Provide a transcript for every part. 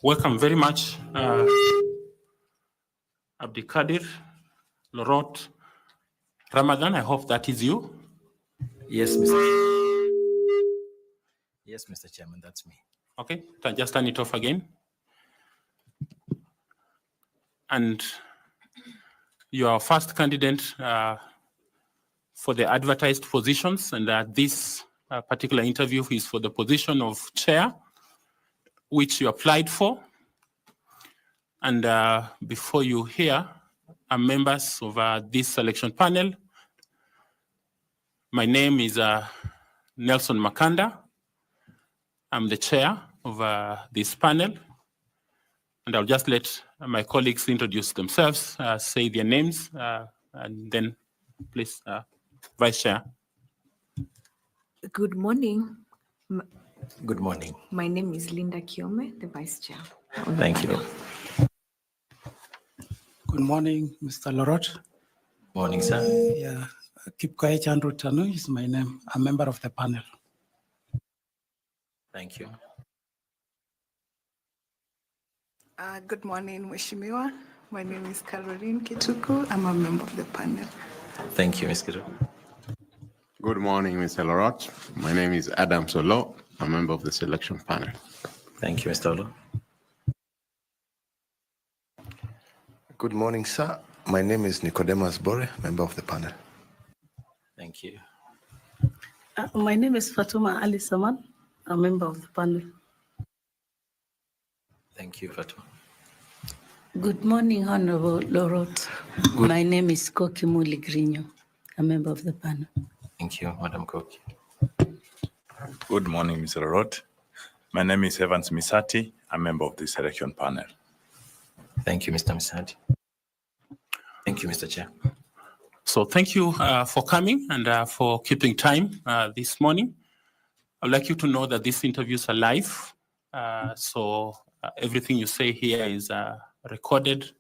Welcome very much, Abdikadir, Lorot, Ramadan. I hope that is you. Yes, Mr. Yes, Mr. Chairman, that's me. Okay, just turn it off again. And you are first candidate for the advertised positions, and this particular interview is for the position of chair, which you applied for. And before you hear members of this selection panel, my name is Nelson Makanda. I'm the chair of this panel. And I'll just let my colleagues introduce themselves, say their names, and then please, Vice Chair. Good morning. Good morning. My name is Linda Kiome, the Vice Chair. Thank you. Good morning, Mr. Lorot. Morning, sir. Yeah, Kipkoech Andrew Tanu is my name. I'm a member of the panel. Thank you. Good morning, Mheshimiwa. My name is Caroline Kituku. I'm a member of the panel. Thank you, Ms. Kituku. Good morning, Mr. Lorot. My name is Adam Solo. I'm a member of the selection panel. Thank you, Mr. Olo. Good morning, sir. My name is Nicodemus Bore, member of the panel. Thank you. My name is Fatuma Ali Saman, a member of the panel. Thank you, Fatuma. Good morning, Honorable Lorot. My name is Koki Muli Grino, a member of the panel. Thank you, Madam Koki. Good morning, Mr. Lorot. My name is Evans Misati, a member of the selection panel. Thank you, Mr. Misati. Thank you, Mr. Chair. So thank you for coming and for keeping time this morning. I'd like you to know that these interviews are live. So everything you say here is recorded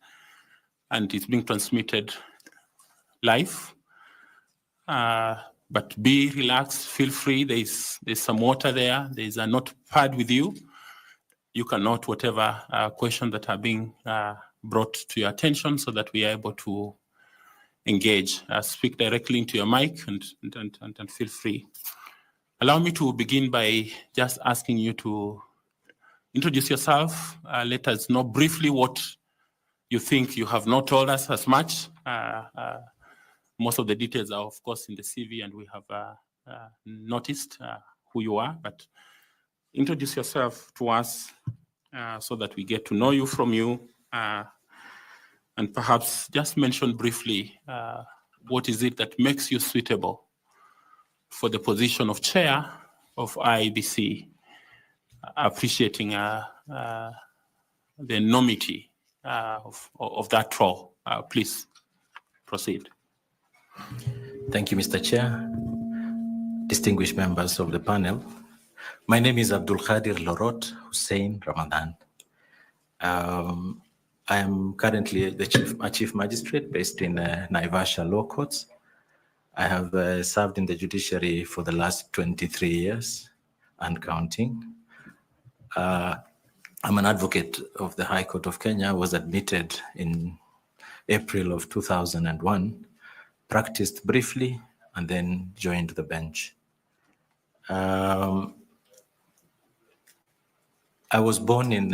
and it's being transmitted live. But be relaxed, feel free. There's some water there. There's a notepad with you. You can note whatever questions that are being brought to your attention so that we are able to engage. Speak directly into your mic and feel free. Allow me to begin by just asking you to introduce yourself. Let us know briefly what you think. You have not told us as much. Most of the details are, of course, in the CV, and we have noticed who you are. But introduce yourself to us so that we get to know you from you. And perhaps just mention briefly what is it that makes you suitable for the position of chair of Iebc, appreciating the enormity of that role. Please proceed. Thank you, Mr. Chair. Distinguished members of the panel. My name is Abdul Khadir Lorot Hussein Ramadan. I am currently the chief magistrate based in Naivasha Law Courts. I have served in the judiciary for the last 23 years and counting. I'm an advocate of the High Court of Kenya, was admitted in April of 2001, practiced briefly, and then joined the bench. I was born in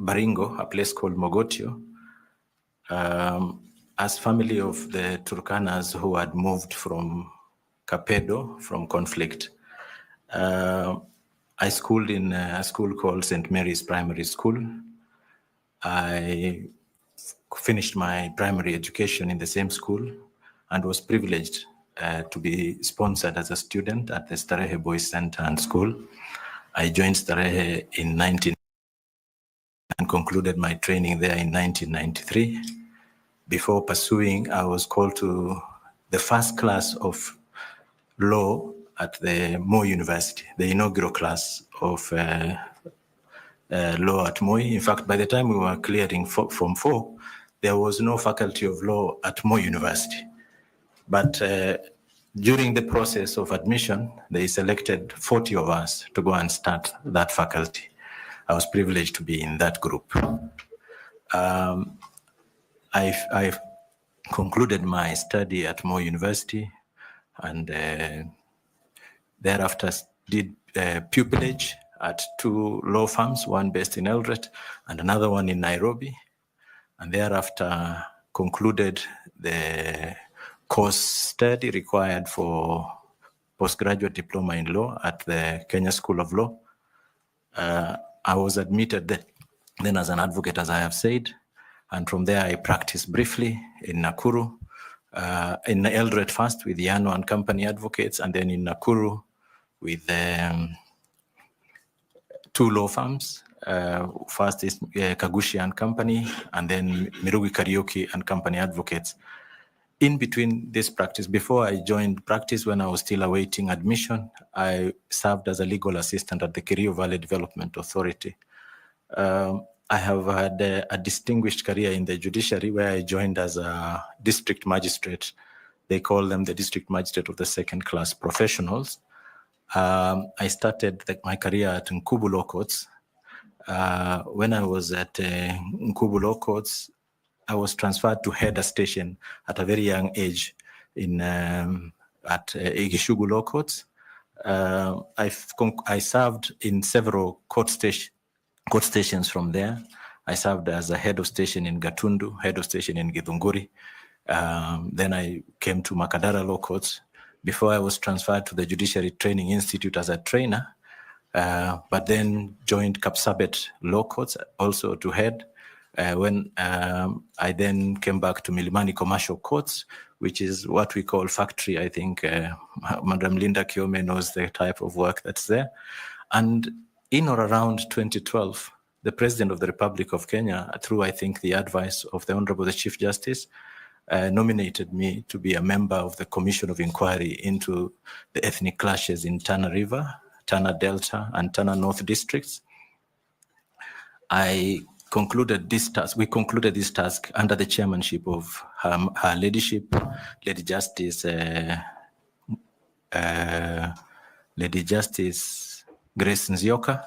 Baringo, a place called Mogotio, as family of the Turkanas who had moved from Kapedo, from conflict. I schooled in a school called St. Mary's Primary School. I finished my primary education in the same school and was privileged to be sponsored as a student at the Starehe Boys Center and School. I joined Starehe in 1990 and concluded my training there in 1993. Before pursuing, I was called to the first class of law at the Moi University, the inaugural class of law at Moi. In fact, by the time we were clearing Form 4, there was no faculty of law at Moi University. But during the process of admission, they selected 40 of us to go and start that faculty. I was privileged to be in that group. I've concluded my study at Moore University, and thereafter did pupillage at 2 law firms, one based in Eldoret and another one in Nairobi, and thereafter concluded the course study required for postgraduate diploma in law at the Kenya School of Law. I was admitted then as an advocate, as I have said, and from there I practiced briefly in Nakuru, in Eldoret first with Yano and Company Advocates, and then in Nakuru with 2 law firms. First is Kagushi and Company, and then Mirugi Karaoke and Company Advocates. In between this practice, before I joined practice, when I was still awaiting admission, I served as a legal assistant at the Kerio Valley Development Authority. I have had a distinguished career in the judiciary, where I joined as a district magistrate. They call them the district magistrate of the second class professionals. I started my career at Nkubu Law Courts. When I was at Nkubu Law Courts, I was transferred to head a station at a very young age at Igishugu Law Courts. I served in several court stations from there. I served as a head of station in Gatundu, head of station in Githunguri. Then I came to Makadara Law Courts before I was transferred to the Judiciary Training Institute as a trainer, but then joined Kapsabet Law Courts also to head. When I then came back to Milimani Commercial Courts, which is what we call factory. I think Madam Linda Kiome knows the type of work that's there. And in or around 2012, the President of the Republic of Kenya, through I think the advice of the Honorable the Chief Justice, nominated me to be a member of the Commission of Inquiry into the ethnic clashes in Tana River, Tana Delta, and Tana North districts. We concluded this task under the chairmanship of her ladyship, Lady Justice Grace Nzioka.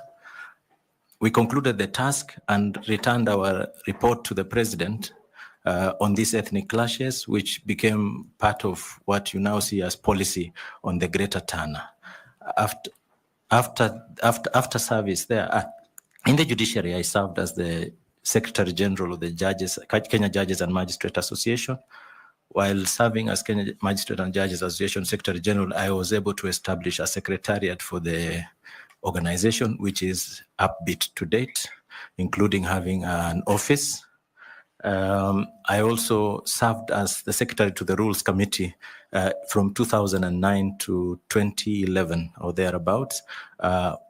We concluded the task and returned our report to the president on these ethnic clashes, which became part of what you now see as policy on the Greater Tana. After service there, in the judiciary, I served as the Secretary General of the Kenya Judges and Magistrate Association. While serving as Kenya Magistrate and Judges Association Secretary General, I was able to establish a secretariat for the organization, which is upbeat to date, including having an office. I also served as the Secretary to the Rules Committee from 2009 to 2011 or thereabouts,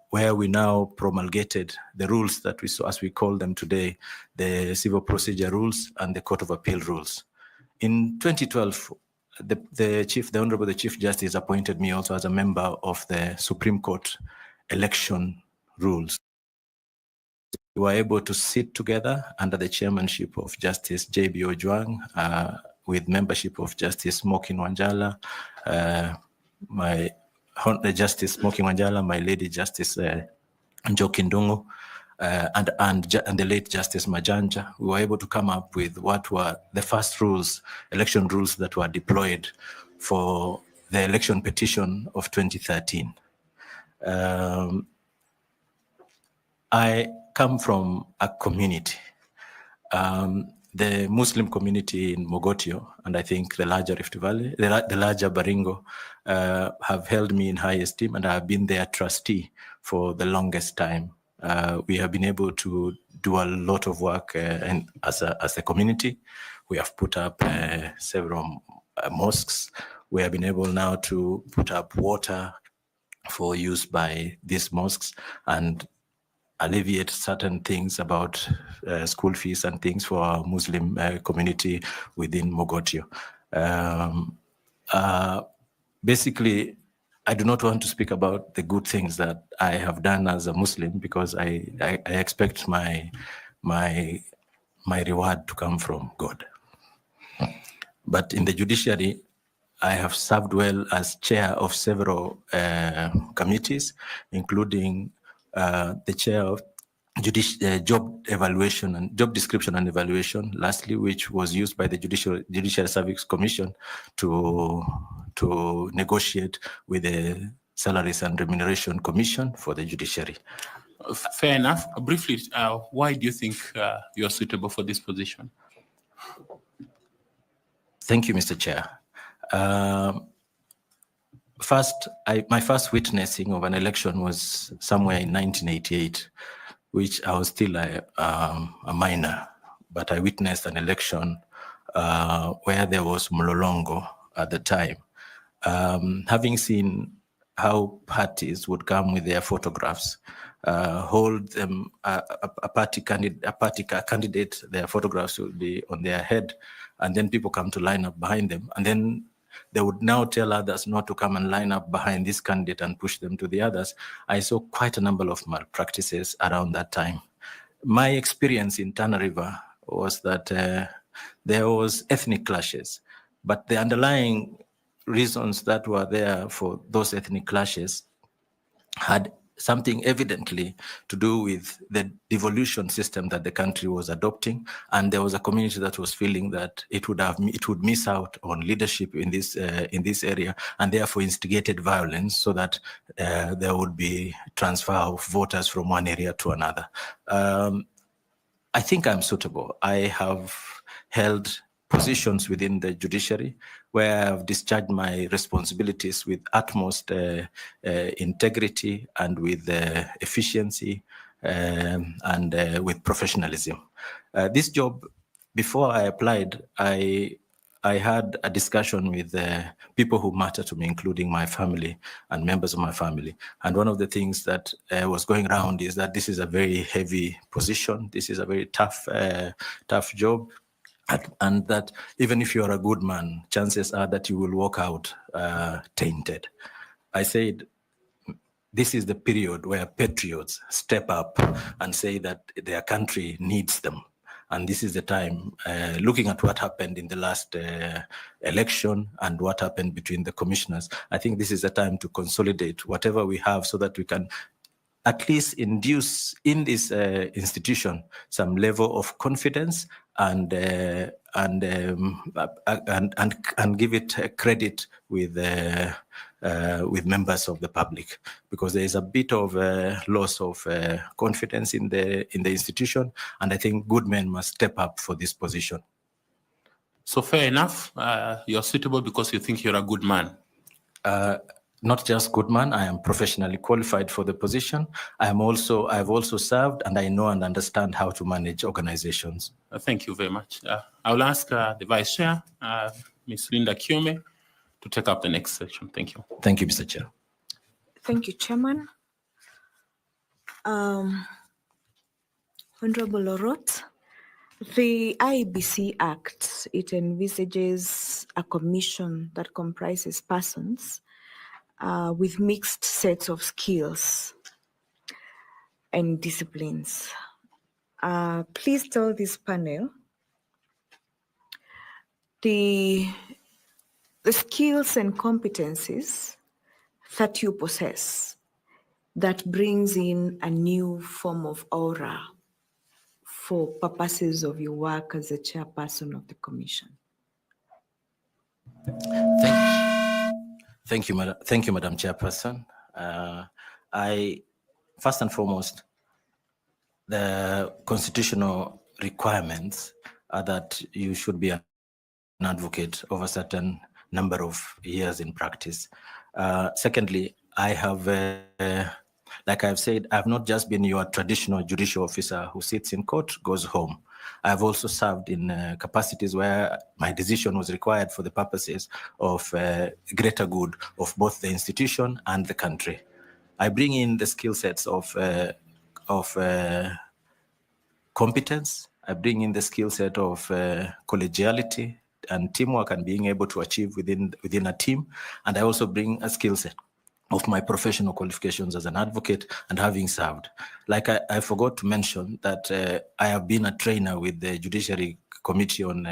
where we now promulgated the rules that we saw, as we call them today, the Civil Procedure Rules and the Court of Appeal Rules. In 2012, the Honorable the Chief Justice appointed me also as a member of the Supreme Court election rules. We were able to sit together under the chairmanship of Justice J.B. Ojwang, with membership of Justice Smokin Wanjala, Justice Smokin Wanjala, my Lady Justice Njoki Ndungu, and the late Justice Majanja. We were able to come up with what were the first rules, election rules that were deployed for the election petition of 2013. I come from a community, the Muslim community in Mogotio, and I think the larger Rift Valley, the larger Baringo, have held me in high esteem, and I have been their trustee for the longest time. We have been able to do a lot of work as a community. We have put up several mosques. We have been able now to put up water for use by these mosques and alleviate certain things about school fees and things for our Muslim community within Mogotio. Basically, I do not want to speak about the good things that I have done as a Muslim, because I expect my reward to come from God. But in the judiciary, I have served well as chair of several committees, including the chair of job evaluation and job description and evaluation, lastly, which was used by the Judicial Service Commission to negotiate with the Salaries and Remuneration Commission for the judiciary. Fair enough. Briefly, why do you think you're suitable for this position? Thank you, Mr. Chair. First, my first witnessing of an election was somewhere in 1988, which I was still a minor, but I witnessed an election where there was Mlolongo at the time. Having seen how parties would come with their photographs, hold them, a party candidate, their photographs would be on their head, and then people come to line up behind them, and then they would now tell others not to come and line up behind this candidate and push them to the others. I saw quite a number of malpractices around that time. My experience in Tana River was that there was ethnic clashes, but the underlying reasons that were there for those ethnic clashes had something evidently to do with the devolution system that the country was adopting, and there was a community that was feeling that it would miss out on leadership in this area, and therefore instigated violence so that there would be transfer of voters from one area to another. I think I'm suitable. I have held positions within the judiciary where I've discharged my responsibilities with utmost integrity and with efficiency and with professionalism. This job, before I applied, I had a discussion with people who matter to me, including my family and members of my family. And one of the things that was going around is that this is a very heavy position. This is a very tough job. And that even if you're a good man, chances are that you will walk out tainted. I said, this is the period where patriots step up and say that their country needs them. And this is the time, looking at what happened in the last election and what happened between the commissioners, I think this is the time to consolidate whatever we have so that we can at least induce in this institution some level of confidence and give it credit with members of the public, because there is a bit of loss of confidence in the institution, and I think good men must step up for this position. So fair enough, you're suitable because you think you're a good man. Not just good man, I am professionally qualified for the position. I've also served, and I know and understand how to manage organizations. Thank you very much. I will ask the Vice Chair, Ms. Linda Kiome, to take up the next section. Thank you. Thank you, Mr. Chair. Thank you, Chairman. Honorable Lorot, the Iebc Act, it envisages a commission that comprises persons with mixed sets of skills and disciplines. Please tell this panel the skills and competencies that you possess that brings in a new form of aura for purposes of your work as a chairperson of the commission. Thank you, Madam Chairperson. First and foremost, the constitutional requirements are that you should be an advocate of a certain number of years in practice. Secondly, I have, like I've said, I've not just been your traditional judicial officer who sits in court, goes home. I've also served in capacities where my decision was required for the purposes of greater good of both the institution and the country. I bring in the skill sets of competence. I bring in the skill set of collegiality and teamwork and being able to achieve within a team. And I also bring a skill set of my professional qualifications as an advocate and having served. Like I forgot to mention that I have been a trainer with the Judiciary Committee on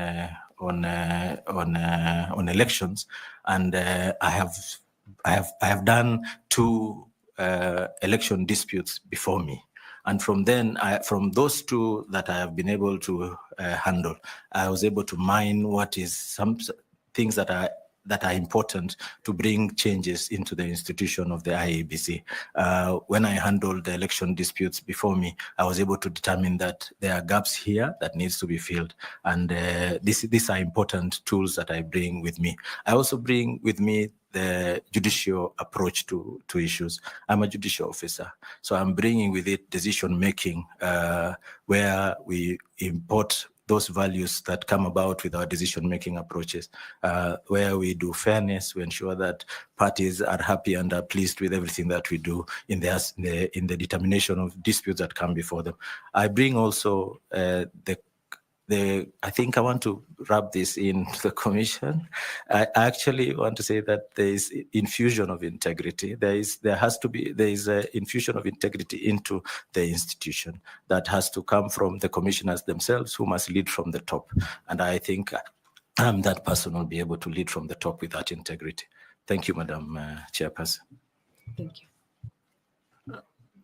elections, and I have done 2 election disputes before me. And from then, from those 2 that I have been able to handle, I was able to mine what is some things that are important to bring changes into the institution of the Iebc. When I handled the election disputes before me, I was able to determine that there are gaps here that needs to be filled. And these are important tools that I bring with me. I also bring with me the judicial approach to issues. I'm a judicial officer, so I'm bringing with it decision-making where we import those values that come about with our decision-making approaches, where we do fairness, we ensure that parties are happy and are pleased with everything that we do in the determination of disputes that come before them. I bring also I think I want to wrap this into the commission. I actually want to say that there is infusion of integrity. There is an infusion of integrity into the institution that has to come from the commissioners themselves, who must lead from the top. And I think that person will be able to lead from the top with that integrity. Thank you, Madam Chairperson. Thank you.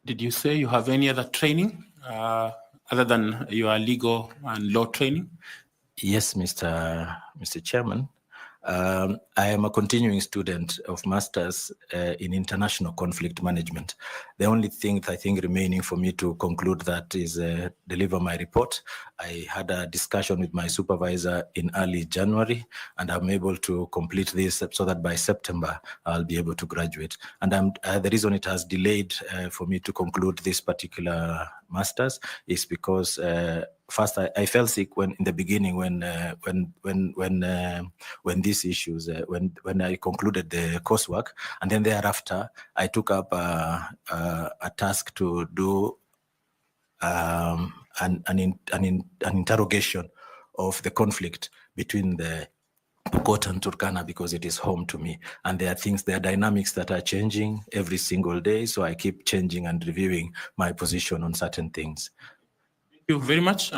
Did you say you have any other training other than your legal and law training? Yes, Mr. Chairman. I am a continuing student of Masters in International Conflict Management. The only thing I think remaining for me to conclude that is deliver my report. I had a discussion with my supervisor in early January, and I'm able to complete this so that by September I'll be able to graduate. And the reason it has delayed for me to conclude this particular Masters is because first, I felt sick in the beginning when these issues when I concluded the coursework, and then thereafter I took up a task to do an interrogation of the conflict between the Pokot and Turkana, because it is home to me, and there are dynamics that are changing every single day. So I keep changing and reviewing my position on certain things. Thank you very much.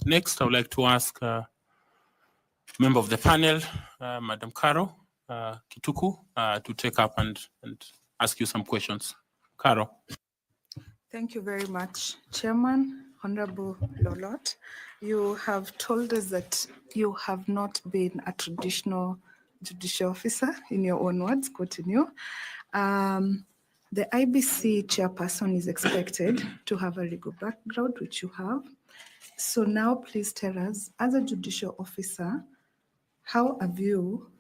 Next, I would like to ask member of the panel, Madam Caro Kituku, to take up and ask you some questions. Caro. Thank you very much, Chairman. Honorable Lolot, you have told us that you have not been a traditional judicial officer, in your own words, quoting you. The IBC chairperson is expected to have a legal background, which you have. So now please tell us, as a judicial officer, how have you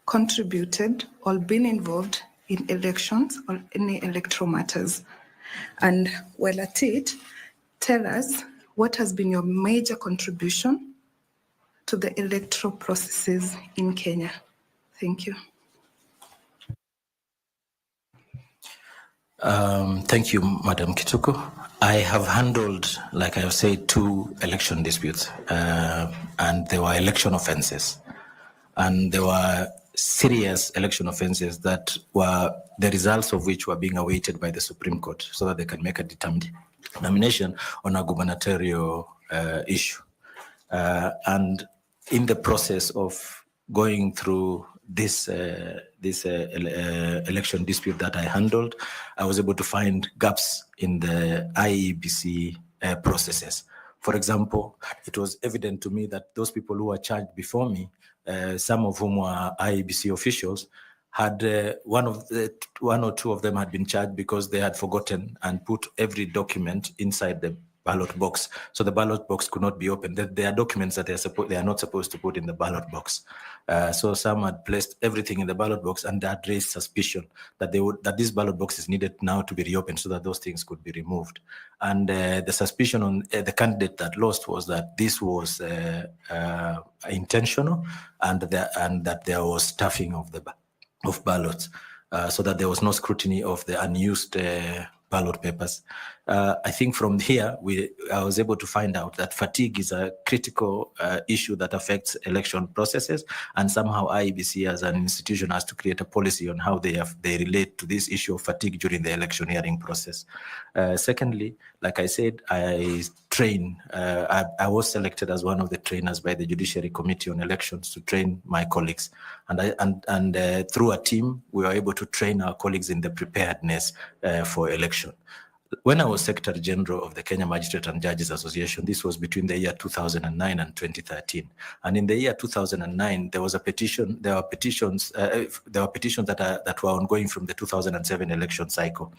contributed or been involved in elections or any electoral matters? And while at it, tell us what has been your major contribution to the electoral processes in Kenya. Thank you. Thank you, Madam Kituku. I have handled, like I have said, 2 election disputes, and they were election offenses. And there were serious election offenses that were the results of which were being awaited by the Supreme Court so that they can make a determination on a gubernatorial issue. And in the process of going through this election dispute that I handled, I was able to find gaps in the Iebc processes. For example, it was evident to me that those people who were charged before me, some of whom were Iebc officials, had one or two of them had been charged because they had forgotten and put every document inside the ballot box. So the ballot box could not be opened. There are documents that they are not supposed to put in the ballot box. So some had placed everything in the ballot box, and that raised suspicion that this ballot box is needed now to be reopened so that those things could be removed. And the suspicion on the candidate that lost was that this was intentional, and that there was stuffing of ballots, so that there was no scrutiny of the unused ballot papers. I think from here, I was able to find out that fatigue is a critical issue that affects election processes, and somehow IEBC as an institution has to create a policy on how they relate to this issue of fatigue during the electioneering process. Secondly, like I said, I train. I was selected as one of the trainers by the Judiciary Committee on Elections to train my colleagues. And through a team, we were able to train our colleagues in the preparedness for election. When I was Secretary General of the Kenya Magistrate and Judges Association, this was between the year 2009 and 2013. And in the year 2009, there was a petition. There were petitions. That were ongoing from the 2007 election cycle,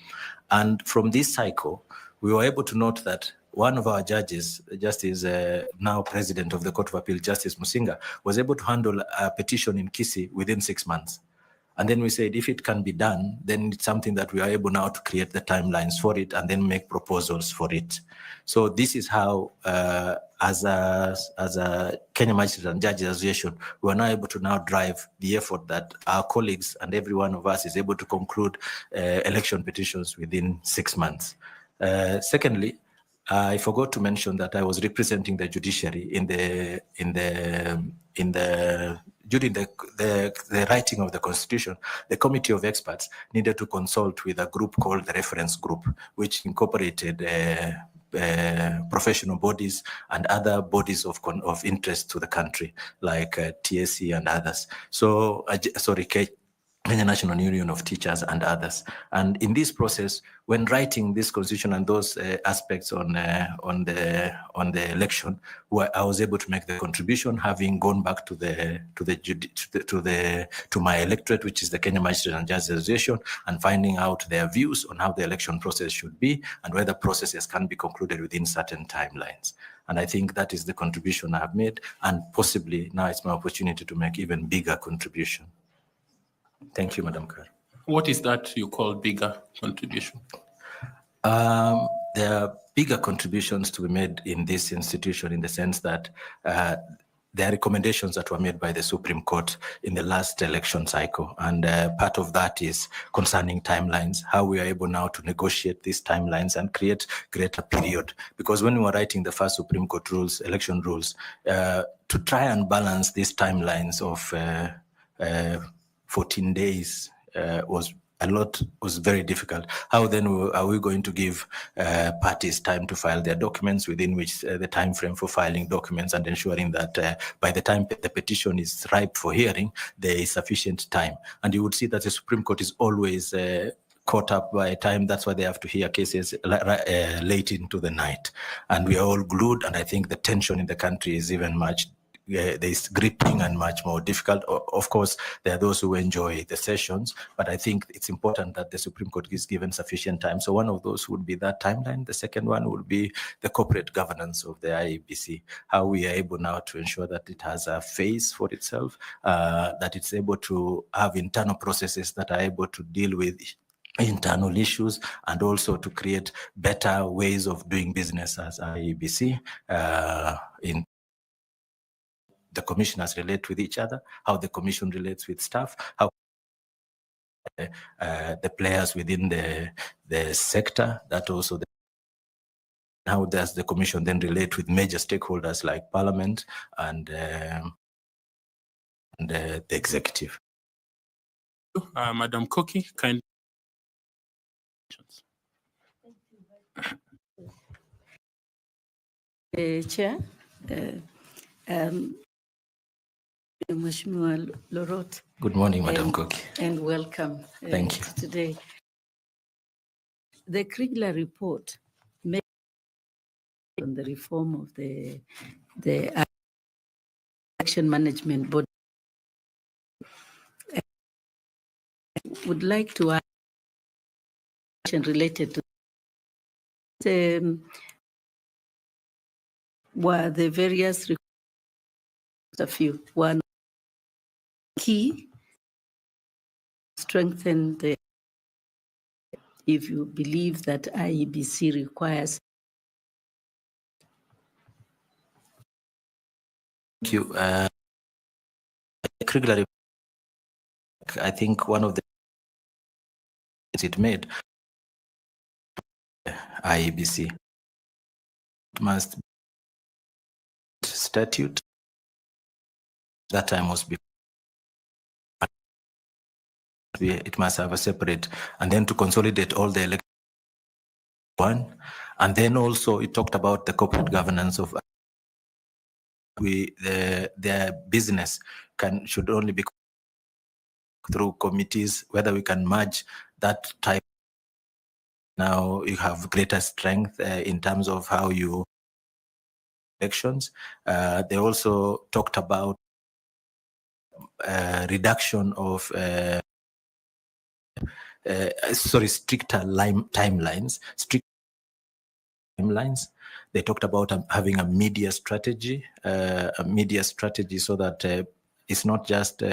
and from this cycle, we were able to note that one of our judges, Justice now President of the Court of Appeal, Justice Musinga, was able to handle a petition in Kisii within 6 months. And then we said, if it can be done, then it's something that we are able now to create the timelines for it and then make proposals for it. So this is how, as a Kenya Magistrate and Judges Association, we are now able to now drive the effort that our colleagues and every one of us is able to conclude election petitions within 6 months. Secondly, I forgot to mention that I was representing the judiciary during the writing of the Constitution. The Committee of Experts needed to consult with a group called the Reference Group, which incorporated professional bodies and other bodies of interest to the country, like TSC and others. Kenya National Union of Teachers and others. And in this process, when writing this constitution and those aspects on the election, I was able to make the contribution, having gone back to my electorate, which is the Kenya Magistrate and Judges Association, and finding out their views on how the election process should be and whether processes can be concluded within certain timelines. And I think that is the contribution I have made, and possibly now it's my opportunity to make even bigger contribution. Thank you, Madam Chair. What is that you call bigger contribution? There are bigger contributions to be made in this institution in the sense that there are recommendations that were made by the Supreme Court in the last election cycle. And part of that is concerning timelines, how we are able now to negotiate these timelines and create greater period. Because when we were writing the first Supreme Court rules, election rules, to try and balance these timelines of 14 days was very difficult. How then are we going to give parties time to file their documents within which the time frame for filing documents, and ensuring that by the time the petition is ripe for hearing, there is sufficient time? And you would see that the Supreme Court is always caught up by time. That's why they have to hear cases late into the night. And we are all glued, and I think the tension in the country is even much there's gripping and much more difficult. Of course, there are those who enjoy the sessions, but I think it's important that the Supreme Court is given sufficient time. So one of those would be that timeline. The second one would be the corporate governance of the Iebc, how we are able now to ensure that it has a face for itself, that it's able to have internal processes that are able to deal with internal issues, and also to create better ways of doing business as Iebc in the commissioners relate with each other, how the commission relates with staff, how the players within the sector, that also how does the commission then relate with major stakeholders like Parliament and the executive. Madam Koki, kind. Chair, Mheshimiwa Lorot. Good morning, Madam Koki. And welcome. Thank you. Today. The Kriegler report made on the reform of the election management board. I would like to ask a question related to were the various a few. One key, strengthen the, if you believe that Iebc requires. Thank you. I think one of the things it made, Iebc, it must statute. That time was before. It must have a separate, and then to consolidate all the elections one, And then also it talked about the corporate governance of their business should only be through committees, whether we can merge that type. Now you have greater strength in terms of how you elections. They also talked about reduction of stricter timelines. They talked about having a media strategy so that it's not just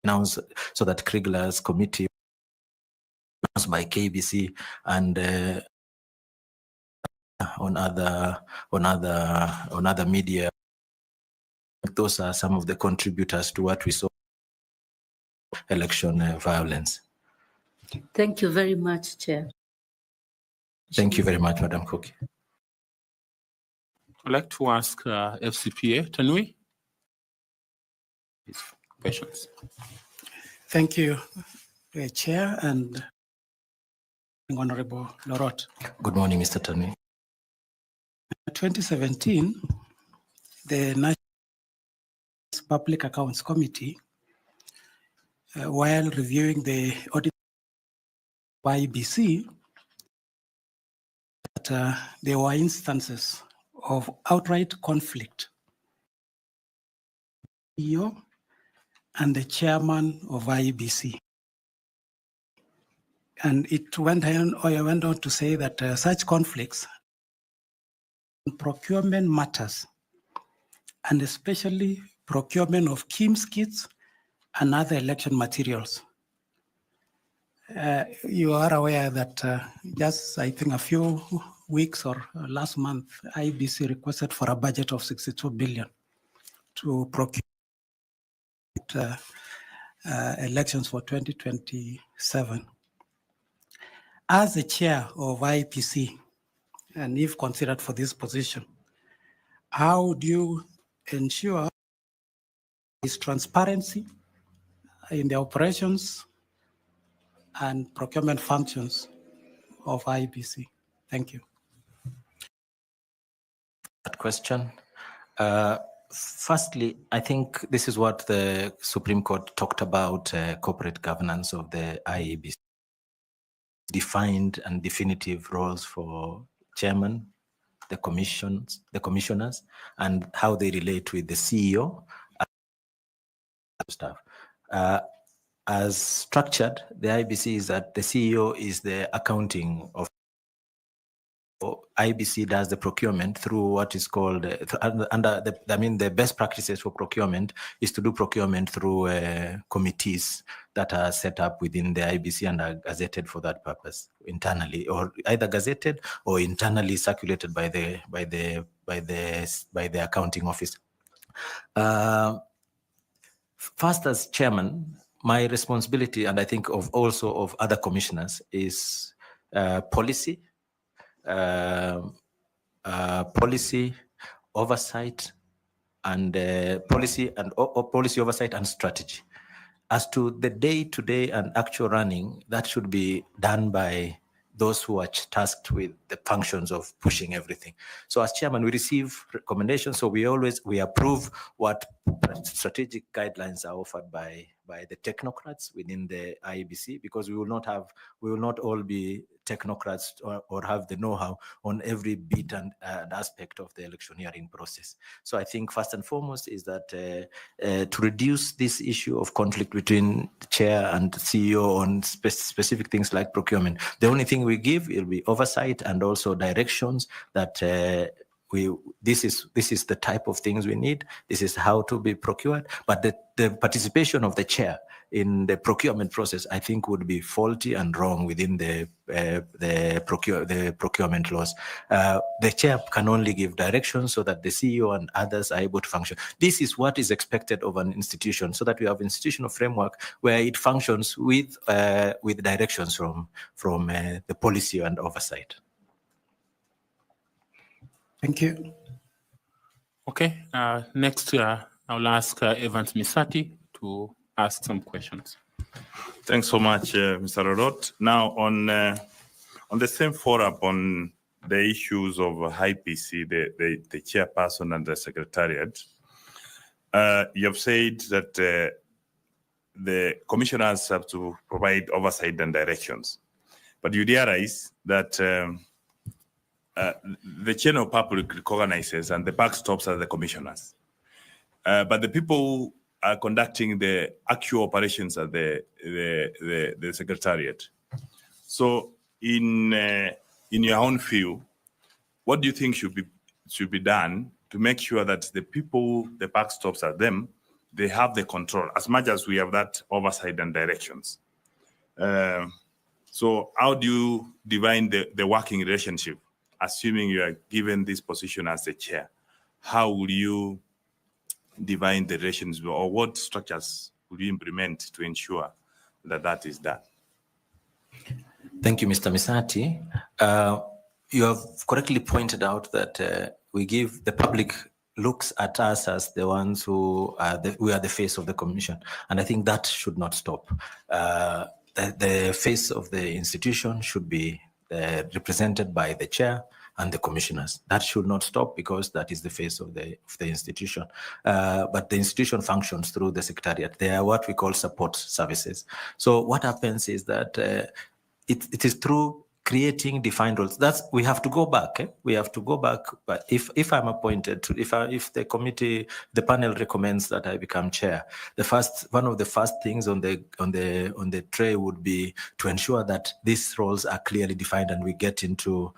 announced, so that Kriegler's committee announced by KBC and on other media. Those are some of the contributors to what we saw election violence. Thank you very much, Chair. Thank you very much, Madam Koki. I'd like to ask FCPA, Tanui. Questions. Thank you, Chair and Honorable Lorot. Good morning, Mr. Tanui. 2017, the National Public Accounts Committee, while reviewing the audit by Iebc, that there were instances of outright conflict. CEO and the chairman of Iebc. And it went on to say that such conflicts, procurement matters, and especially procurement of KIMS kits and other election materials. You are aware that just, I think, a few weeks or last month, Iebc requested for a budget of 62 billion to procure elections for 2027. As the chair of IPC, and if considered for this position, how do you ensure is transparency in the operations and procurement functions of IEBC? Thank you. That question. Firstly, I think this is what the Supreme Court talked about, corporate governance of the IEBC. Defined and definitive roles for chairman, the commissioners, and how they relate with the CEO staff. As structured, the IEBC is that the CEO is the accounting of. IEBC does the procurement through what is called the best practices for procurement is to do procurement through committees that are set up within the IEBC and are gazetted for that purpose internally, or either gazetted or internally circulated by the accounting office. First, as chairman, my responsibility, and I think also of other commissioners, is policy. Policy oversight and policy oversight and strategy. As to the day-to-day and actual running, that should be done by those who are tasked with the functions of pushing everything. So as chairman, we receive recommendations. So we approve what strategic guidelines are offered by the technocrats within the IEBC, because we will not all be technocrats or have the know-how on every bit and aspect of the electioneering process. So I think first and foremost is that to reduce this issue of conflict between the chair and the CEO on specific things like procurement, the only thing we give will be oversight and also directions that this is the type of things we need. This is how to be procured. But the participation of the chair in the procurement process, I think, would be faulty and wrong within the procurement laws. The chair can only give directions so that the CEO and others are able to function. This is what is expected of an institution, so that we have institutional framework where it functions with directions from the policy and oversight. Thank you. Okay, next I'll ask Evans Misati to ask some questions. Thanks so much, Mr. Rodot. Now, on On the same forum on the issues of IPC, the chairperson and the secretariat, you have said that the commissioners have to provide oversight and directions. But you realize that the general public recognizes and the backstops are the commissioners. But the people who are conducting the actual operations are the secretariat. So in your own view, what do you think should be done to make sure that the people, the backstops are them, they have the control as much as we have that oversight and directions? So how do you define the working relationship, assuming you are given this position as the chair? How will you define the relations, or what structures will you implement to ensure that that is done? Thank you, Mr. Misati. You have correctly pointed out that we give the public looks at us as the ones who we are the face of the commission, and I think that should not stop. The face of the institution should be represented by the chair and the commissioners. That should not stop because that is the face of the institution. But the institution functions through the secretariat. They are what we call support services. So what happens is that it is through creating defined roles. We have to go back. We have to go back. But if I'm appointed, if the committee, the panel recommends that I become chair, one of the first things on the tray would be to ensure that these roles are clearly defined, and we get into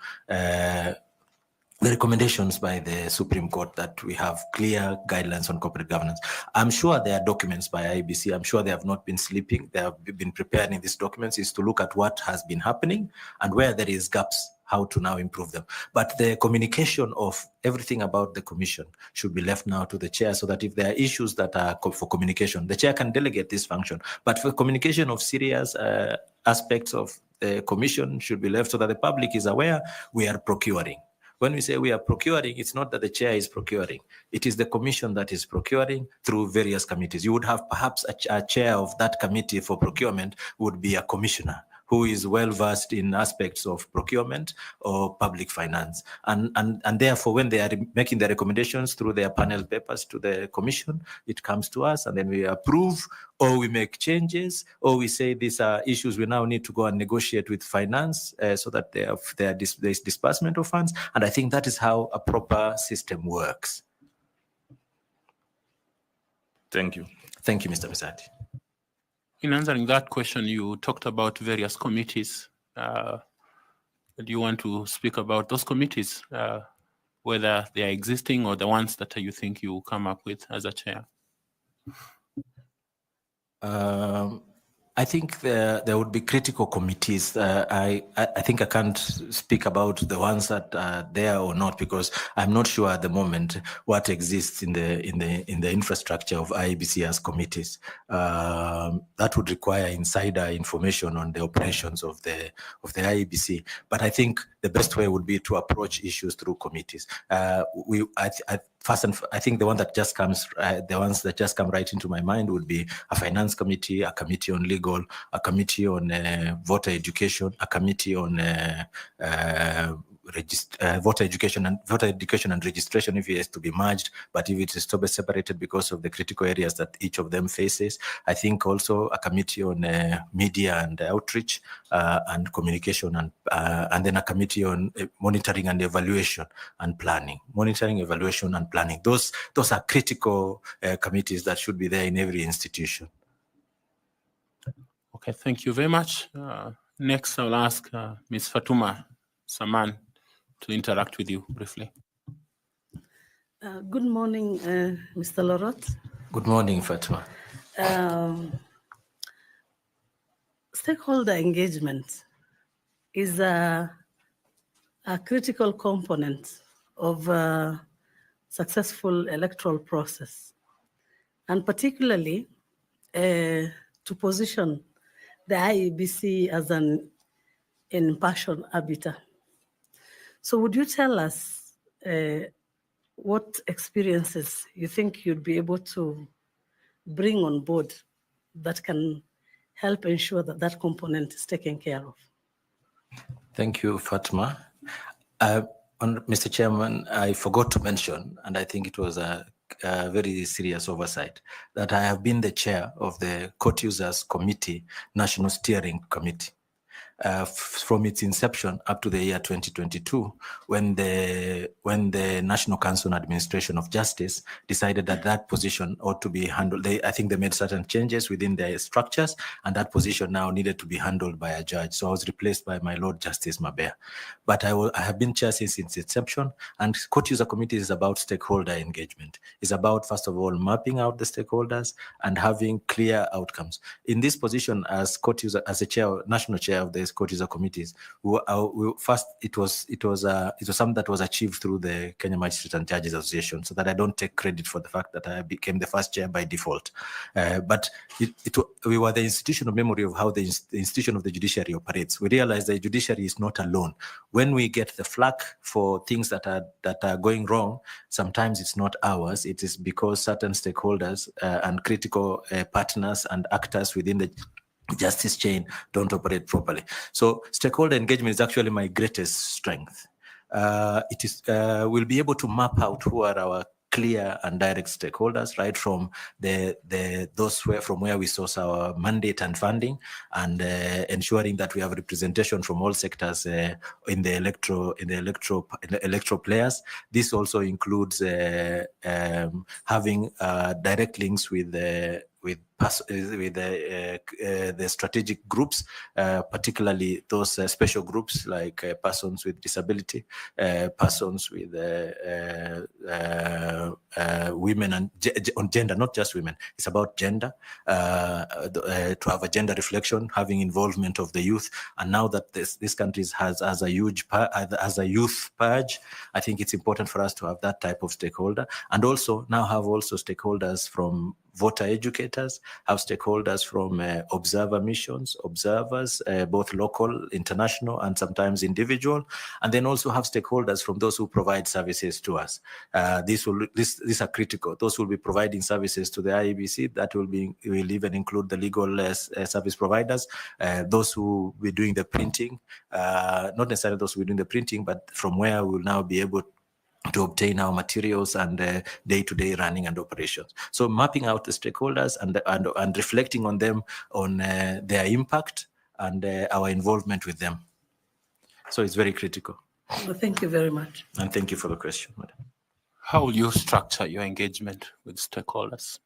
the recommendations by the Supreme Court that we have clear guidelines on corporate governance. I'm sure there are documents by Iebc. I'm sure they have not been sleeping. They have been preparing these documents is to look at what has been happening and where there is gaps, how to now improve them. But the communication of everything about the commission should be left now to the chair, so that if there are issues that are for communication, the chair can delegate this function. But for communication of serious aspects of the commission should be left so that the public is aware we are procuring. When we say we are procuring, it's not that the chair is procuring. It is the commission that is procuring through various committees. You would have perhaps a chair of that committee for procurement would be a commissioner who is well versed in aspects of procurement or public finance. And therefore, when they are making the recommendations through their panel papers to the commission, it comes to us and then we approve, or we make changes, or we say these are issues we now need to go and negotiate with finance so that there's disbursement of funds. And I think that is how a proper system works. Thank you. Thank you, Mr. Misati. In answering that question, you talked about various committees. Do you want to speak about those committees, whether they are existing or the ones that you think you come up with as a chair? I think there would be critical committees. I think I can't speak about the ones that are there or not, because I'm not sure at the moment what exists in the infrastructure of Iebc as committees. That would require insider information on the operations of the Iebc. But I think the best way would be to approach issues through committees. I think the ones that just come right into my mind would be a finance committee, a committee on legal, a committee on voter education, a committee on voter education and registration if it has to be merged, but if it is to be separated because of the critical areas that each of them faces. I think also a committee on media and outreach and communication, and then a committee on monitoring and evaluation and planning. Monitoring, evaluation, and planning. Those are critical committees that should be there in every institution. Okay, thank you very much. Next, I'll ask Ms. Fatuma Saman to interact with you briefly. Good morning, Mr. Lorot. Good morning, Fatuma. Stakeholder engagement is a critical component of a successful electoral process, and particularly to position the Iebc as an impartial arbiter. So would you tell us what experiences you think you'd be able to bring on board that can help ensure that that component is taken care of? Thank you, Fatma. Mr. Chairman, I forgot to mention, and I think it was a very serious oversight, that I have been the chair of the Court Users Committee, National Steering Committee. From its inception up to the year 2022, when the National Council on Administration of Justice decided that that position ought to be handled. I think they made certain changes within their structures, and that position now needed to be handled by a judge. So I was replaced by my Lord Justice Mabea. But I have been chair since its inception, and Court User Committee is about stakeholder engagement. It's about, first of all, mapping out the stakeholders and having clear outcomes. In this position as court user, as a chair, national chair of the Court User Committees, first it was something that was achieved through the Kenya Magistrates and Judges Association, so that I don't take credit for the fact that I became the first chair by default. But we were the institutional memory of how the institution of the judiciary operates. We realized the judiciary is not alone. When we get the flack for things that are going wrong, sometimes it's not ours. It is because certain stakeholders and critical partners and actors within the justice chain don't operate properly. So stakeholder engagement is actually my greatest strength. We'll be able to map out who are our clear and direct stakeholders, right from from where we source our mandate and funding, and ensuring that we have representation from all sectors in the electoral players. This also includes having direct links with the strategic groups, particularly those special groups like persons with disability, persons with women and on gender, not just women. It's about gender, to have a gender reflection, having involvement of the youth. And now that this country has a youth purge, I think it's important for us to have that type of stakeholder, and also now have also stakeholders from voter educators, have stakeholders from observer missions, observers, both local, international, and sometimes individual, and then also have stakeholders from those who provide services to us. These are critical. Those will be providing services to the Iebc. That will even include the legal service providers, those who will be doing the printing, not necessarily those who will be doing the printing, but from where we will now be able to obtain our materials and day-to-day running and operations. So mapping out the stakeholders and reflecting on them, on their impact and our involvement with them. So it's very critical. Well, thank you very much. And thank you for the question, madam. How will you structure your engagement with stakeholders?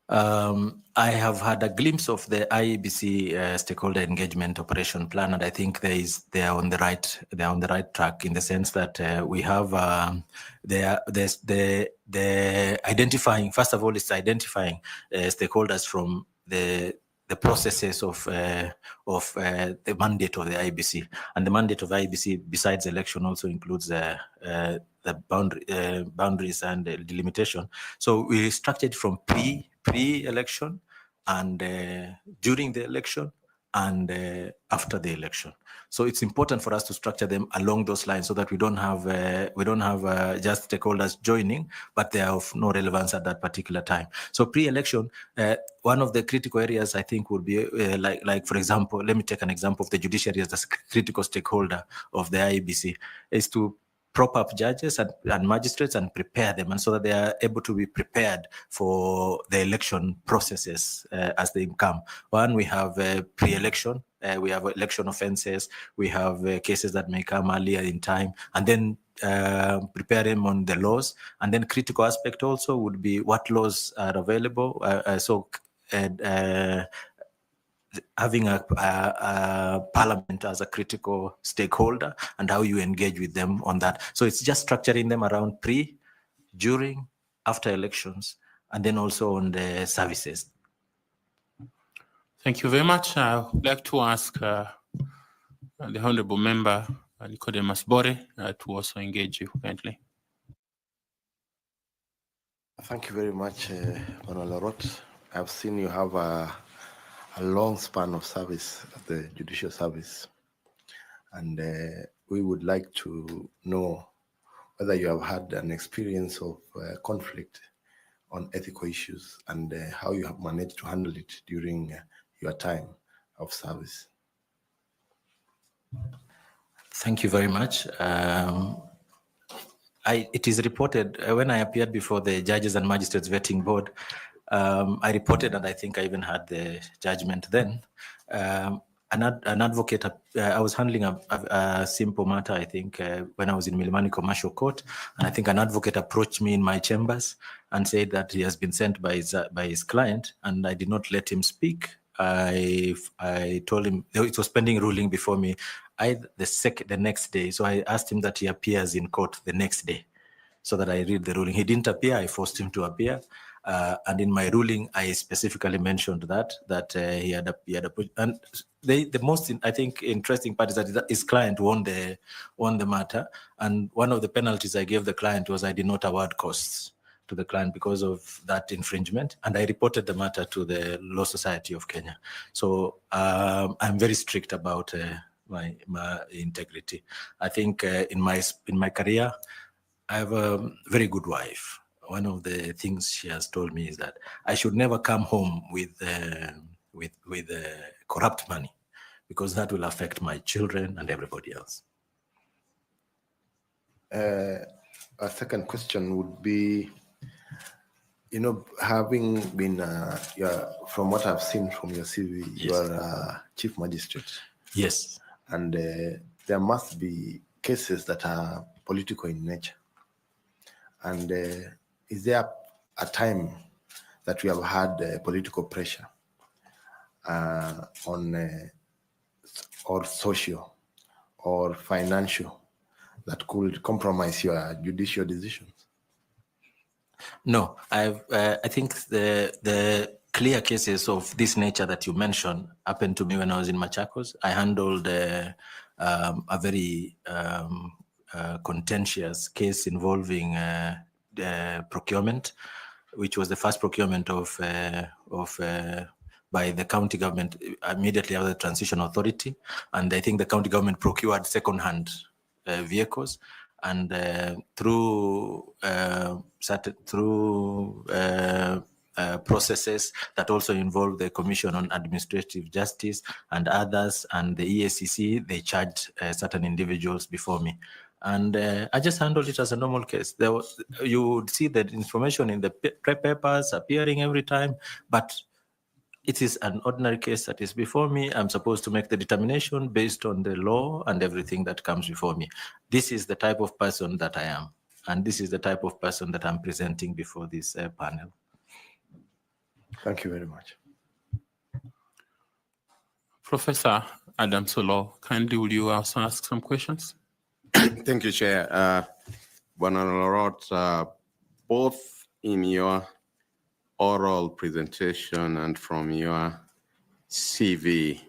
I have had a glimpse of the Iebc stakeholder engagement operation plan, and I think they are on the right track, in the sense that we have the identifying. First of all, it's identifying stakeholders from the processes of the mandate of the Iebc, and the mandate of Iebc, besides election, also includes the boundaries and delimitation. So we structured from pre-election and during the election and after the election. So it's important for us to structure them along those lines, so that we don't have just stakeholders joining, but they are of no relevance at that particular time. So pre-election, one of the critical areas I think would be like for example, let me take an example of the judiciary as a critical stakeholder of the Iebc, is to prop up judges and magistrates and prepare them, and so that they are able to be prepared for the election processes as they come. One, we have pre-election, we have election offenses, we have cases that may come earlier in time, and then prepare them on the laws. And then critical aspect also would be what laws are available. Having a parliament as a critical stakeholder, and how you engage with them on that. So it's just structuring them around pre, during, after elections, and then also on the services. Thank you very much. I would like to ask the Honorable Member Nicodemus Bore to also engage you kindly. Thank you very much, Honorable Lorot. I've seen you have a long span of service at the judicial service, and we would like to know whether you have had an experience of conflict on ethical issues, and how you have managed to handle it during your time of service. Thank you very much. It is reported when I appeared before the Judges and Magistrates Vetting Board, I reported, and I think I even had the judgment then. An advocate, I was handling a simple matter, I think, when I was in Milimani Commercial Court, and I think an advocate approached me in my chambers and said that he has been sent by his client, and I did not let him speak. I told him it was pending ruling before me. The next day, so I asked him that he appears in court the next day, so that I read the ruling. He didn't appear. I forced him to appear, and in my ruling, I specifically mentioned that he had and the most I think interesting part is that his client won the matter, and one of the penalties I gave the client was I did not award costs to the client because of that infringement, and I reported the matter to the Law Society of Kenya. So I'm very strict about my integrity. I think in my career, I have a very good wife. One of the things she has told me is that I should never come home with corrupt money, because that will affect my children and everybody else. A second question would be, having been, from what I've seen from your CV, yes, you are a chief magistrate. Yes. And there must be cases that are political in nature. And is there a time that we have had political pressure on or social or financial that could compromise your judicial decisions? No, I think the clear cases of this nature that you mentioned happened to me when I was in Machakos. I handled a very contentious case involving procurement, which was the first procurement by the county government immediately after the transition authority, and I think the county government procured second-hand vehicles, and through processes that also involve the Commission on Administrative Justice and others, and the EACC, they charged certain individuals before me. And I just handled it as a normal case. You would see that information in the papers appearing every time, but it is an ordinary case that is before me. I'm supposed to make the determination based on the law and everything that comes before me. This is the type of person that I am, and this is the type of person that I'm presenting before this panel. Thank you very much. Professor Adam Solo, kindly will you also ask some questions? Thank you, Chair. Bonalorot, both in your oral presentation and from your CV,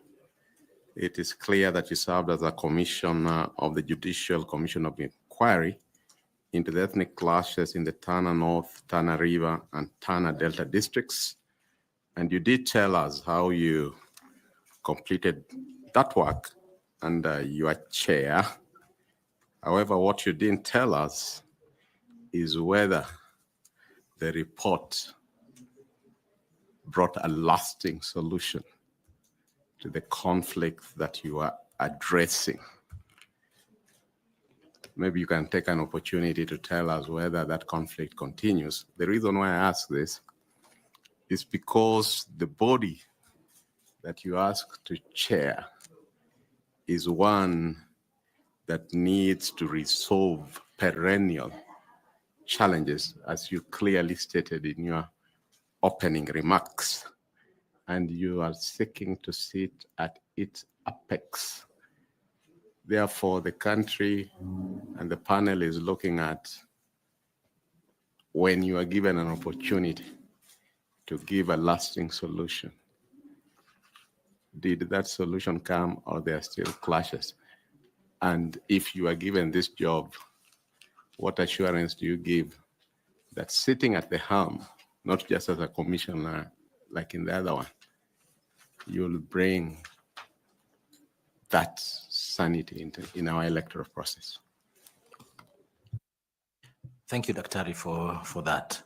it is clear that you served as a commissioner of the Judicial Commission of Inquiry into the ethnic clashes in the Tana North, Tana River, and Tana Delta districts. And you did tell us how you completed that work under your chair. However, what you didn't tell us is whether the report brought a lasting solution to the conflict that you are addressing. Maybe you can take an opportunity to tell us whether that conflict continues. The reason why I ask this is because the body that you ask to chair is one that needs to resolve perennial challenges, as you clearly stated in your opening remarks, and you are seeking to sit at its apex. Therefore, the country and the panel is looking at when you are given an opportunity to give a lasting solution. Did that solution come, or there are still clashes? And if you are given this job, what assurance do you give that sitting at the helm, not just as a commissioner like in the other one, you'll bring that sanity in our electoral process? Thank you, Daktari, for that.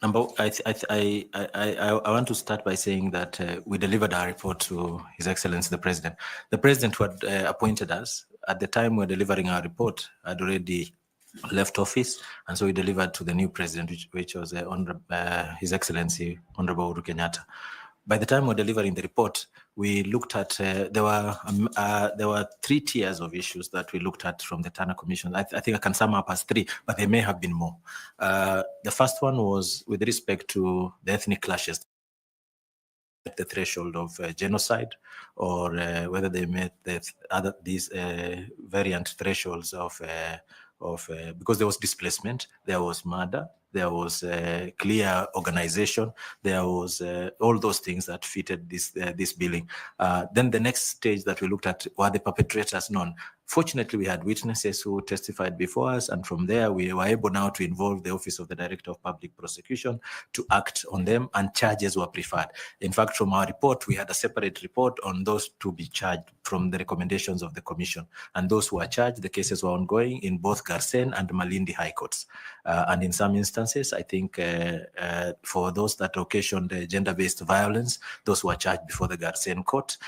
I want to start by saying that we delivered our report to His Excellency the President. The President who had appointed us at the time we were delivering our report had already left office, and so we delivered to the new president, which was His Excellency Honorable Uhuru Kenyatta. By the time we're delivering the report, we looked at there were 3 tiers of issues that we looked at from the Tana Commission. I think I can sum up as 3, but there may have been more. The first one was with respect to the ethnic clashes, the threshold of genocide, or whether they met these variant thresholds of because there was displacement, there was murder, there was clear organization, there was all those things that fitted this billing. Then the next stage that we looked at were the perpetrators known. Fortunately, we had witnesses who testified before us, and from there we were able now to involve the Office of the Director of Public Prosecution to act on them, and charges were preferred. In fact, from our report, we had a separate report on those to be charged from the recommendations of the Commission. And those who were charged, the cases were ongoing in both Garsen and Malindi High Courts. And in some instances, I think for those that occasioned gender-based violence, those who were charged before the Garsen Court,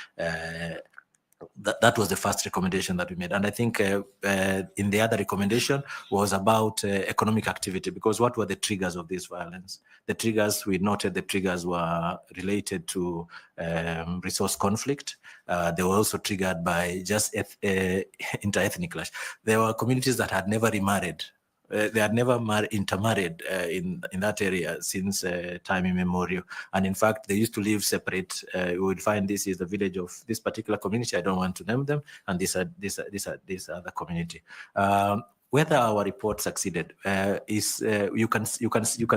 that was the first recommendation that we made. And I think in the other recommendation was about economic activity, because what were the triggers of this violence? The triggers, we noted the triggers were related to resource conflict. They were also triggered by just inter-ethnic clash. There were communities that had never remarried. They had never intermarried in that area since time immemorial. And in fact, they used to live separate. You would find this is the village of this particular community. I don't want to name them. And this other community. Whether our report succeeded is you can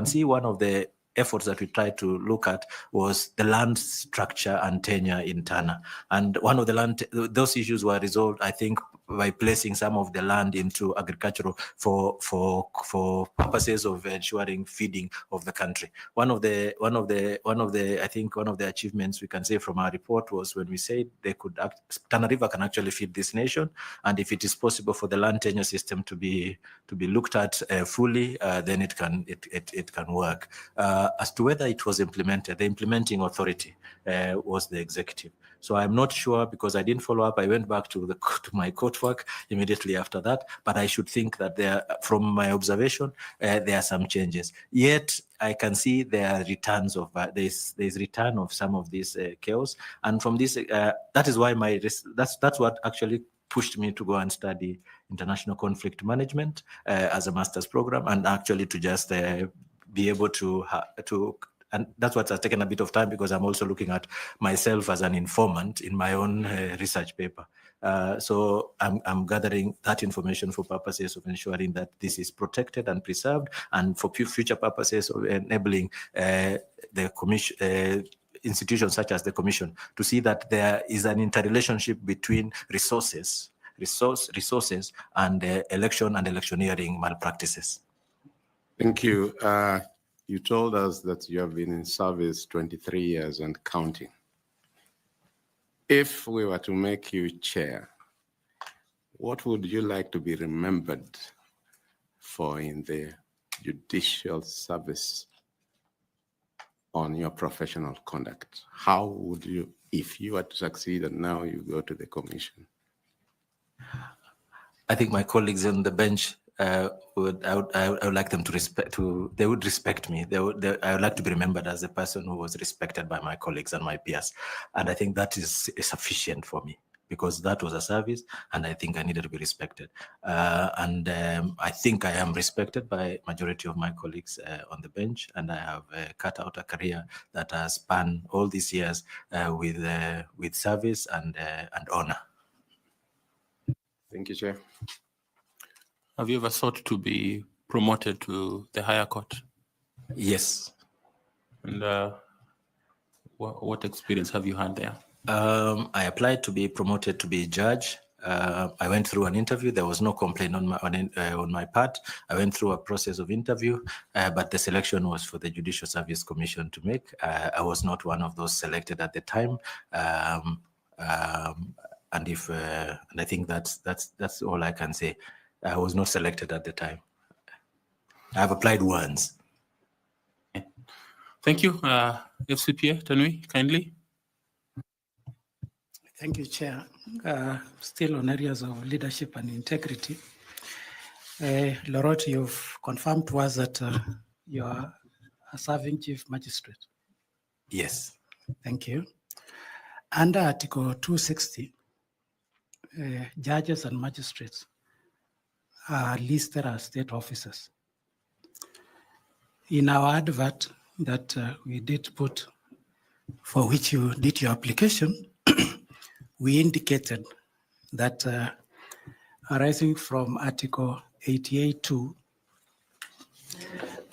see one of the efforts that we tried to look at was the land structure and tenure in Tana. And one of those issues were resolved, I think, by placing some of the land into agricultural for purposes of ensuring feeding of the country. One of the achievements we can say from our report was when we said Tana River can actually feed this nation, and if it is possible for the land tenure system to be looked at fully, then it can work. As to whether it was implemented, the implementing authority was the executive. So I'm not sure, because I didn't follow up. I went back to my court work immediately after that, but I should think that from my observation, there are some changes. Yet I can see there are returns of there's return of some of this chaos, and from this that is why that's what actually pushed me to go and study international conflict management as a master's program, and actually to just be able to and that's what has taken a bit of time, because I'm also looking at myself as an informant in my own research paper. So I'm gathering that information for purposes of ensuring that this is protected and preserved, and for future purposes of enabling the commission, institutions such as the Commission, to see that there is an interrelationship between resources and election and electioneering malpractices. Thank you. You told us that you have been in service 23 years and counting. If we were to make you chair, what would you like to be remembered for in the judicial service on your professional conduct? How would you, if you were to succeed and now you go to the commission? I think my colleagues on the bench I would like them they would respect me. I would like to be remembered as a person who was respected by my colleagues and my peers. And I think that is sufficient for me, because that was a service, and I think I needed to be respected. I think I am respected by majority of my colleagues on the bench, and I have cut out a career that has spanned all these years with service and honor. Thank you, Chair. Have you ever sought to be promoted to the higher court? Yes. And what experience have you had there? I applied to be promoted to be judge. I went through an interview. There was no complaint on my part. I went through a process of interview, but the selection was for the Judicial Service Commission to make. I was not one of those selected at the time. And I think that's all I can say. I was not selected at the time. I've applied once. Thank you. FCPA, Tanui, kindly. Thank you, Chair. Still on areas of leadership and integrity. Lorot, you've confirmed to us that you are a serving chief magistrate. Yes. Thank you. Under Article 260, judges and magistrates are listed as state officers. In our advert that we did put, for which you did your application, we indicated that arising from Article 88.2,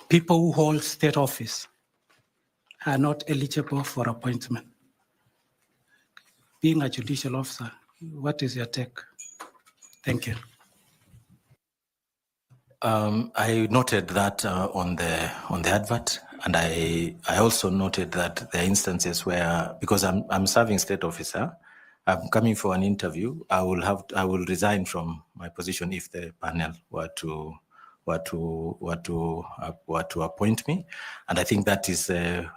people who hold state office are not eligible for appointment. Being a judicial officer, what is your take? Thank you. I noted that on the advert, and I also noted that there are instances where, because I'm serving state officer, I'm coming for an interview, I will resign from my position if the panel were to appoint me, and I think that is the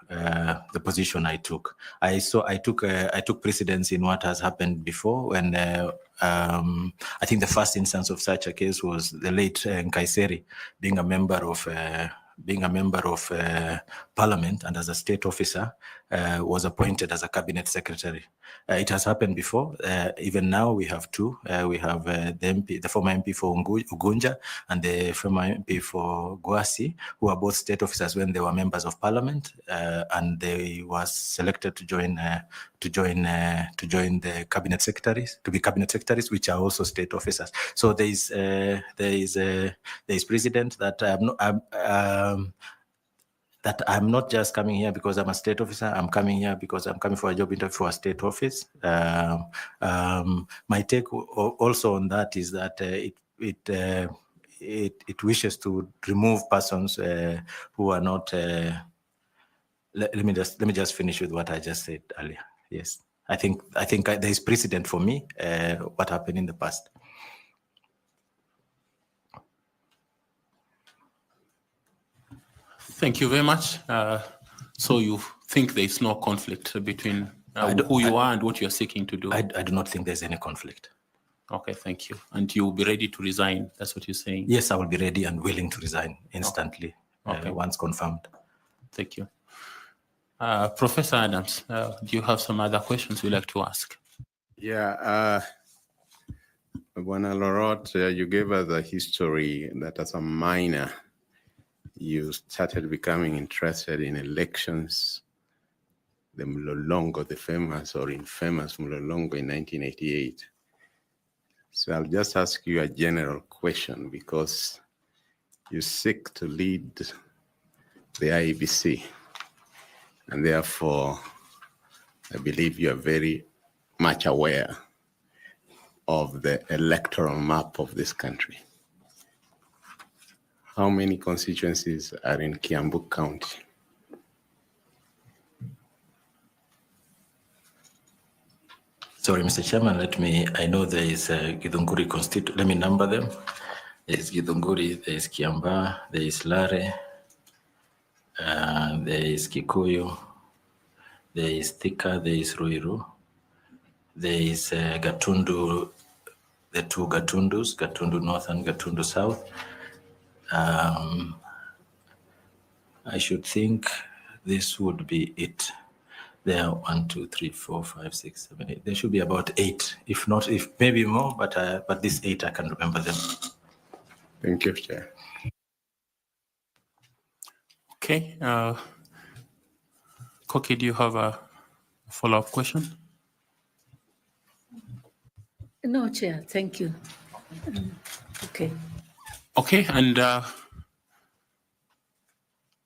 position I took. I took precedence in what has happened before when I think the first instance of such a case was the late Nkaiseri being a member of parliament and as a state officer was appointed as a cabinet secretary. It has happened before. Even now we have two. We have the former MP for Ugunja and the former MP for Guasi, who are both state officers when they were members of parliament, and they were selected to join the cabinet secretaries, to be cabinet secretaries, which are also state officers. So there is precedent that that I'm not just coming here because I'm a state officer. I'm coming here because I'm coming for a job interview for a state office. My take also on that is that it wishes to remove persons who are not. Let me just finish with what I just said earlier. Yes, I think there is precedent for me. What happened in the past. Thank you very much. So you think there is no conflict between who you are and what you are seeking to do? I do not think there's any conflict. Okay, thank you. And you will be ready to resign, that's what you're saying? Yes, I will be ready and willing to resign instantly once confirmed. Thank you. Professor Adams, do you have some other questions you'd like to ask? Yeah, Bwana Lorot, you gave us a history that as a minor, you started becoming interested in elections, the Mlolongo, the famous or infamous Mlolongo in 1988. So I'll just ask you a general question because you seek to lead the Iebc, and therefore I believe you are very much aware of the electoral map of this country. How many constituencies are in Kiambu County? Sorry, Mr. Chairman, I know there is Githunguri constituency, let me number them. There is Githunguri, there is Kiamba, there is Lare, there is Kikuyu, there is Thika, there is Ruiru, there is Gatundu, the two Gatundus, Gatundu North and Gatundu South. I should think this would be it. There are 1, 2, 3, 4, 5, 6, 7, 8. There should be about 8, if not, if maybe more, but these 8 I can remember them. Thank you, Chair. Okay. Koki, do you have a follow-up question? No, Chair, thank you. Okay. Okay, and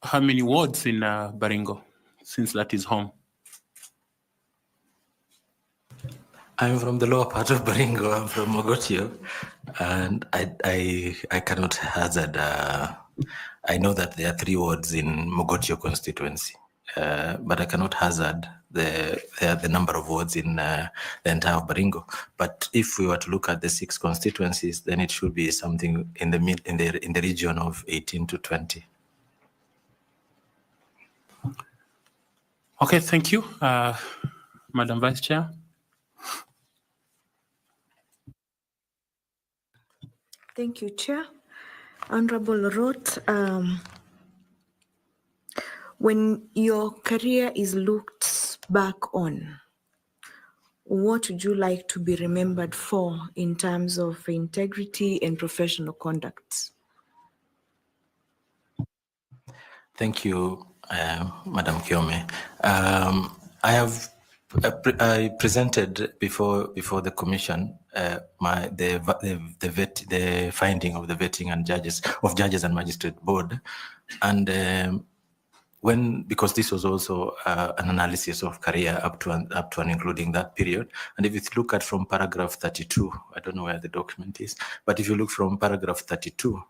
how many wards in Baringo, since that is home? I'm from the lower part of Baringo. I'm from Mogotio, and I cannot hazard. I know that there are 3 wards in Mogotio constituency, but I cannot hazard the number of wards in the entire Baringo. But if we were to look at the 6 constituencies, then it should be something in the region of 18 to 20. Okay, thank you, Madam Vice Chair. Thank you, Chair. Honorable Lorot, when your career is looked back on, what would you like to be remembered for in terms of integrity and professional conduct? Thank you, Madam Kiome. I presented before the commission the finding of the vetting and judges and magistrate board, and because this was also an analysis of career up to and including that period. And if you look at from paragraph 32, I don't know where the document is, but if you look from paragraph 32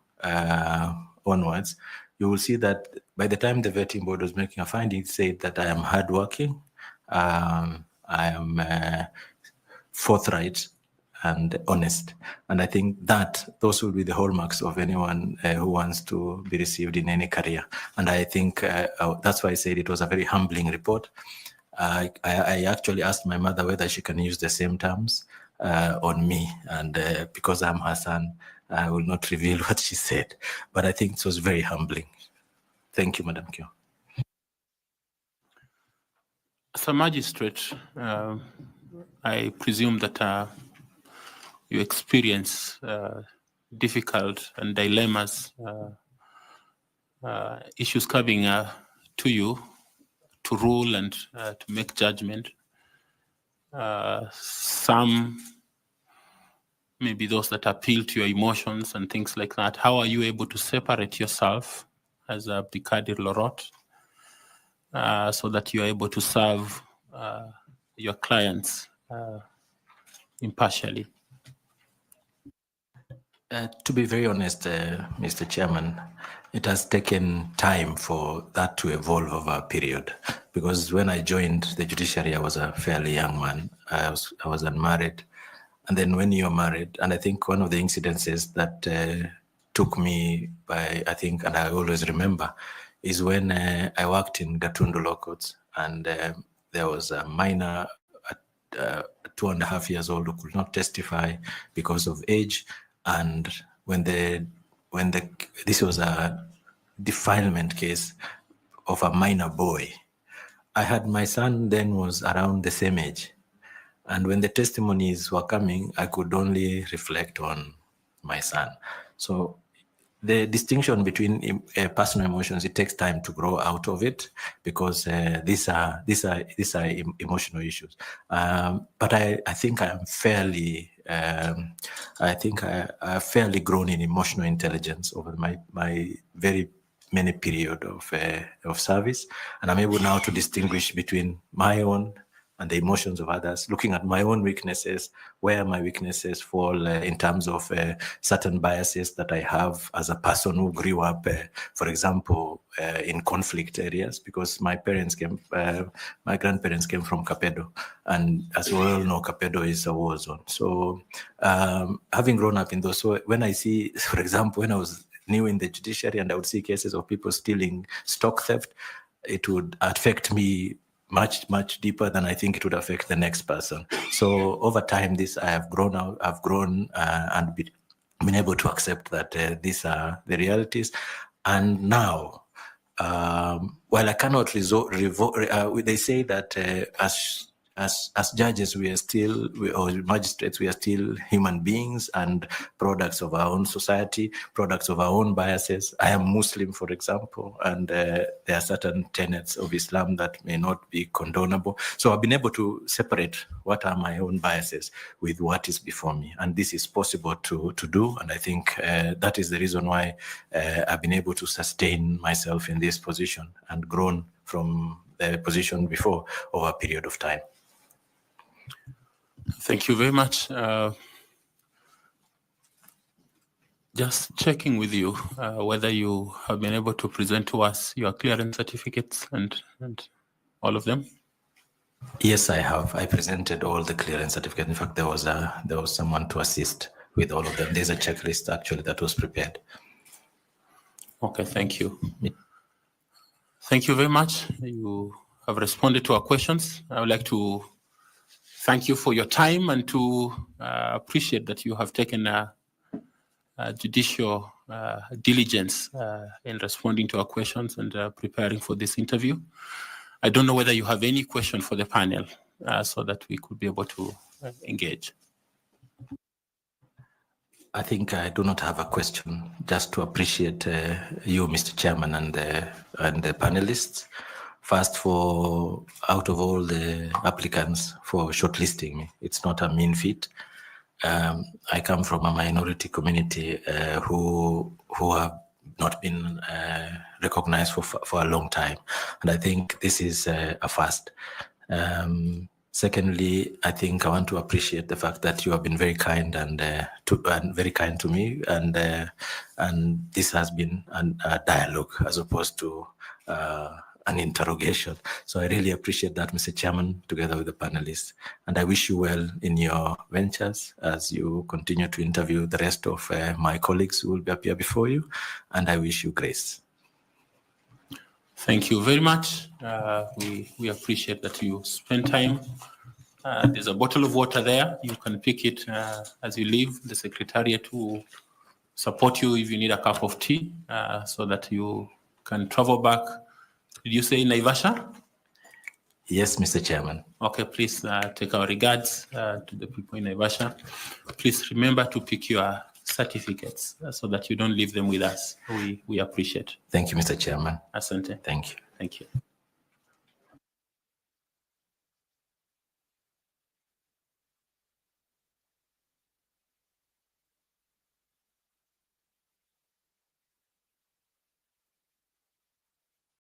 onwards, you will see that by the time the vetting board was making a finding, it said that I am hardworking, I am forthright and honest. And I think that those will be the hallmarks of anyone who wants to be received in any career. And I think that's why I said it was a very humbling report. I actually asked my mother whether she can use the same terms on me. And because I'm her son, I will not reveal what she said. But I think it was very humbling. Thank you, Madam Kyo. As a magistrate, I presume that you experience difficult and dilemmas, issues coming to you to rule and to make judgment. Some maybe those that appeal to your emotions and things like that. How are you able to separate yourself as a Brigadier Lorot so that you are able to serve your clients impartially? To be very honest, Mr. Chairman, it has taken time for that to evolve over a period. Because when I joined the judiciary, I was a fairly young man. I was unmarried. And then when you're married, and I think one of the incidences that took me by, I think, and I always remember, is when I worked in Gatundu Law Courts, and there was a minor, 2.5 years old, who could not testify because of age. And when this was a defilement case of a minor boy, I had my son then was around the same age. And when the testimonies were coming, I could only reflect on my son. So the distinction between personal emotions, it takes time to grow out of it, because these are emotional issues. But I think I am fairly, I think I have fairly grown in emotional intelligence over my very many period of service, and I'm able now to distinguish between my own and the emotions of others, looking at my own weaknesses, where my weaknesses fall in terms of certain biases that I have as a person who grew up, for example, in conflict areas, because my parents came, my grandparents came from Kapedo, and as we all know, Kapedo is a war zone. So having grown up in those, so when I see, for example, when I was new in the judiciary and I would see cases of people stealing stock theft, it would affect me much deeper than I think it would affect the next person. So over time, I've grown and been able to accept that these are the realities. And now, while I cannot they say that as judges, or magistrates, we are still human beings and products of our own society, products of our own biases. I am Muslim, for example, and there are certain tenets of Islam that may not be condonable. So I've been able to separate what are my own biases with what is before me. And this is possible to do. And I think that is the reason why I've been able to sustain myself in this position and grown from the position before over a period of time. Thank you very much. Just checking with you whether you have been able to present to us your clearance certificates and all of them. Yes, I have. I presented all the clearance certificates. In fact, there was someone to assist with all of them. There's a checklist actually that was prepared. Okay, thank you. Thank you very much. You have responded to our questions. I would like to thank you for your time and to appreciate that you have taken judicial diligence in responding to our questions and preparing for this interview. I don't know whether you have any question for the panel so that we could be able to engage. I think I do not have a question, just to appreciate you, Mr. Chairman, and the panelists. First, for out of all the applicants for shortlisting me, it's not a mean feat. I come from a minority community who have not been recognized for a long time, and I think this is a first. Secondly, I think I want to appreciate the fact that you have been very kind and very kind to me, and this has been a dialogue as opposed to an interrogation. So I really appreciate that, Mr. Chairman, together with the panelists. And I wish you well in your ventures as you continue to interview the rest of my colleagues who will be up here before you. And I wish you grace. Thank you very much. We appreciate that you spend time. There's a bottle of water there. You can pick it as you leave. The Secretariat will support you if you need a cup of tea so that you can travel back. Did you say Naivasha? Yes, Mr. Chairman. Okay, please take our regards to the people in Naivasha. Please remember to pick your certificates so that you don't leave them with us. We appreciate. Thank you, Mr. Chairman. Asante. Thank you. Thank you.